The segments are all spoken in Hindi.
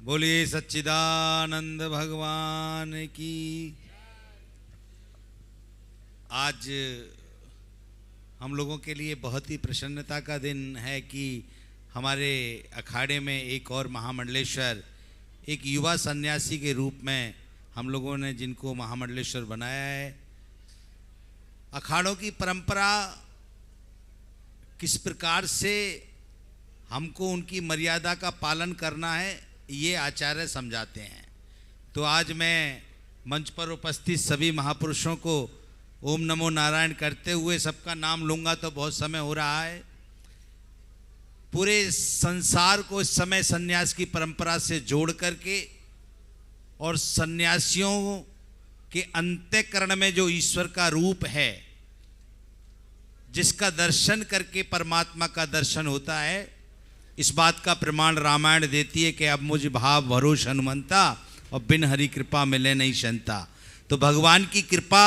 बोलिए सच्चिदानंद भगवान की। आज हम लोगों के लिए बहुत ही प्रसन्नता का दिन है कि हमारे अखाड़े में एक और महामंडलेश्वर, एक युवा सन्यासी के रूप में हम लोगों ने जिनको महामंडलेश्वर बनाया है। अखाड़ों की परंपरा किस प्रकार से हमको उनकी मर्यादा का पालन करना है, ये आचार्य समझाते हैं। तो आज मैं मंच पर उपस्थित सभी महापुरुषों को ओम नमो नारायण करते हुए, सबका नाम लूँगा तो बहुत समय हो रहा है। पूरे संसार को इस समय सन्यास की परंपरा से जोड़ करके और सन्यासियों के अंतःकरण में जो ईश्वर का रूप है, जिसका दर्शन करके परमात्मा का दर्शन होता है, इस बात का प्रमाण रामायण देती है कि अब मुझ भाव भरोस हनुमंता और बिन हरि कृपा मिले नहीं संता। तो भगवान की कृपा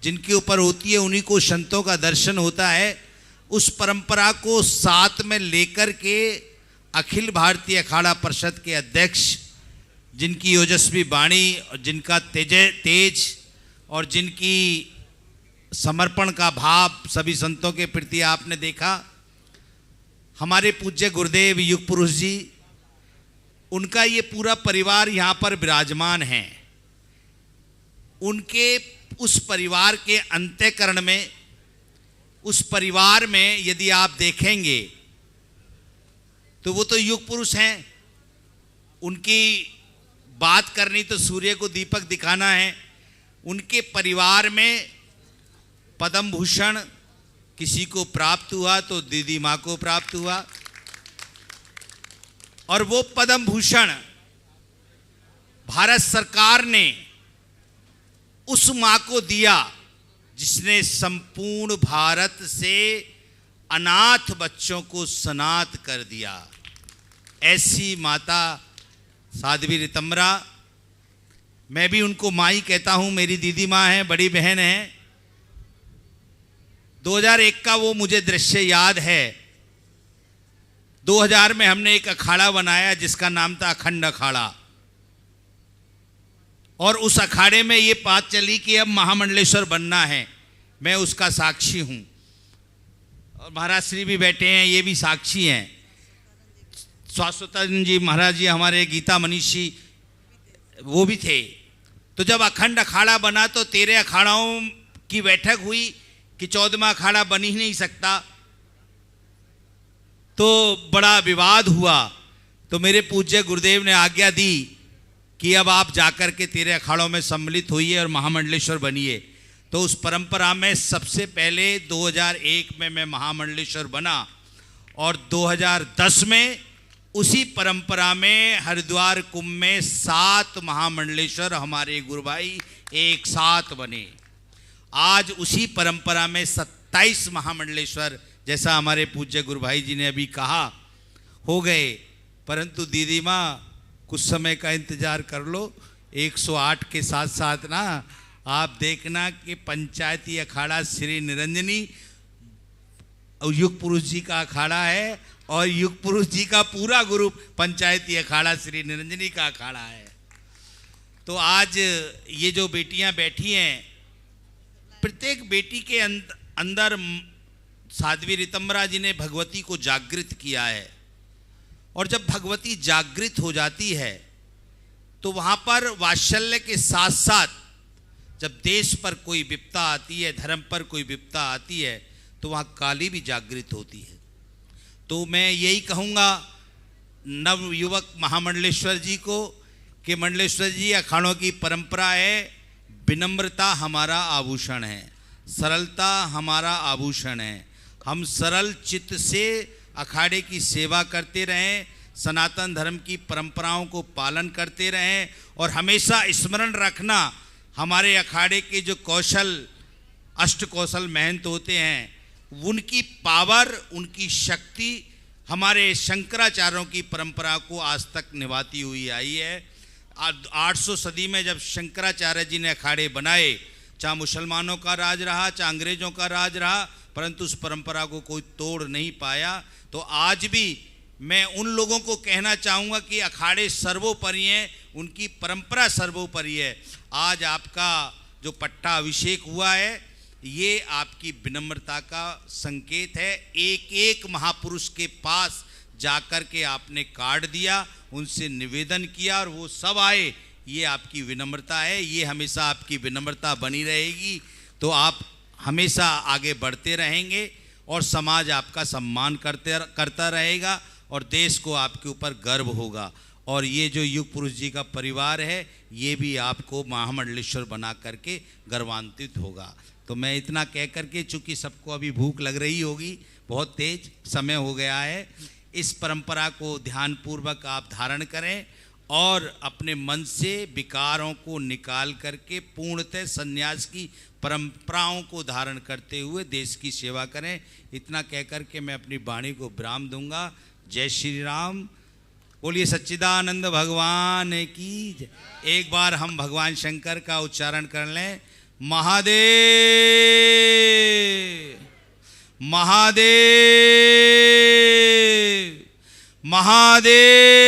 जिनके ऊपर होती है उन्हीं को संतों का दर्शन होता है। उस परंपरा को साथ में लेकर के अखिल भारतीय अखाड़ा परिषद के अध्यक्ष, जिनकी ओजस्वी वाणी और जिनका तेज और जिनकी समर्पण का भाव सभी संतों के प्रति आपने देखा, हमारे पूज्य गुरुदेव युग पुरुष जी, उनका ये पूरा परिवार यहाँ पर विराजमान है। उनके उस परिवार के अंतःकरण में, उस परिवार में यदि आप देखेंगे तो वो तो युग पुरुष हैं। उनकी बात करनी तो सूर्य को दीपक दिखाना है। उनके परिवार में पद्म भूषण किसी को प्राप्त हुआ तो दीदी माँ को प्राप्त हुआ, और वो पद्म भूषण भारत सरकार ने उस माँ को दिया जिसने संपूर्ण भारत से अनाथ बच्चों को सनाथ कर दिया। ऐसी माता साध्वी ऋतम्बरा, मैं भी उनको माँ ही कहता हूँ, मेरी दीदी माँ है, बड़ी बहन है। 2001 का वो मुझे दृश्य याद है। 2000 में हमने एक अखाड़ा बनाया जिसका नाम था अखंड अखाड़ा, और उस अखाड़े में ये बात चली कि अब महामंडलेश्वर बनना है। मैं उसका साक्षी हूं, और महाराज श्री भी बैठे हैं, ये भी साक्षी हैं। शाश्वतानंद जी महाराज जी हमारे गीता मनीषी वो भी थे। तो जब अखंड अखाड़ा बना तो 13 अखाड़ाओं की बैठक हुई कि 14वां अखाड़ा बन ही नहीं सकता, तो बड़ा विवाद हुआ। तो मेरे पूज्य गुरुदेव ने आज्ञा दी कि अब आप जाकर के 13 अखाड़ों में सम्मिलित होइए और महामंडलेश्वर बनिए। तो उस परंपरा में सबसे पहले 2001 में मैं महामंडलेश्वर बना, और 2010 में उसी परंपरा में हरिद्वार कुंभ में 7 महामंडलेश्वर हमारे गुरु भाई एक साथ बने। आज उसी परंपरा में 27 महामंडलेश्वर, जैसा हमारे पूज्य गुरु भाई जी ने अभी कहा, हो गए। परंतु दीदी माँ कुछ समय का इंतजार कर लो। 108 के साथ साथ ना आप देखना कि पंचायती अखाड़ा श्री निरंजनी युग पुरुष जी का अखाड़ा है, और युग पुरुष जी का पूरा ग्रुप पंचायती अखाड़ा श्री निरंजनी का अखाड़ा है। तो आज ये जो बेटियां बैठी हैं, प्रत्येक बेटी के अंदर साध्वी ऋतम्बरा जी ने भगवती को जागृत किया है। और जब भगवती जागृत हो जाती है तो वहाँ पर वात्सल्य के साथ साथ जब देश पर कोई विपदा आती है, धर्म पर कोई विपदा आती है, तो वहाँ काली भी जागृत होती है। तो मैं यही कहूँगा नव युवक महामंडलेश्वर जी को कि मंडलेश्वर जी, अखाड़ों की परंपरा है, विनम्रता हमारा आभूषण है, सरलता हमारा आभूषण है। हम सरल चित्त से अखाड़े की सेवा करते रहें, सनातन धर्म की परंपराओं को पालन करते रहें, और हमेशा स्मरण रखना हमारे अखाड़े के जो कौशल, अष्ट कौशल महंत होते हैं, उनकी पावर, उनकी शक्ति हमारे शंकराचार्यों की परंपरा को आज तक निभाती हुई आई है। 800 सदी में जब शंकराचार्य जी ने अखाड़े बनाए, चाहे मुसलमानों का राज रहा, चाहे अंग्रेजों का राज रहा, परंतु उस परंपरा को कोई तोड़ नहीं पाया। तो आज भी मैं उन लोगों को कहना चाहूँगा कि अखाड़े सर्वोपरि हैं, उनकी परंपरा सर्वोपरि है। आज आपका जो पट्टा अभिषेक हुआ है ये आपकी विनम्रता का संकेत है। एक एक महापुरुष के पास जाकर के आपने कार्ड दिया, उनसे निवेदन किया और वो सब आए, ये आपकी विनम्रता है। ये हमेशा आपकी विनम्रता बनी रहेगी तो आप हमेशा आगे बढ़ते रहेंगे और समाज आपका सम्मान करता रहेगा और देश को आपके ऊपर गर्व होगा। और ये जो युग पुरुष जी का परिवार है ये भी आपको महामंडलेश्वर बना करके गर्वान्वित होगा। तो मैं इतना कह करके, चूँकि सबको अभी भूख लग रही होगी, बहुत तेज समय हो गया है, इस परंपरा को ध्यानपूर्वक आप धारण करें और अपने मन से विकारों को निकाल करके पूर्णतः संन्यास की परंपराओं को धारण करते हुए देश की सेवा करें। इतना कह करके मैं अपनी वाणी को विराम दूंगा। जय श्री राम। बोलिए सच्चिदानंद भगवान की जय। एक बार हम भगवान शंकर का उच्चारण कर लें। महादेव महादेव महादेव।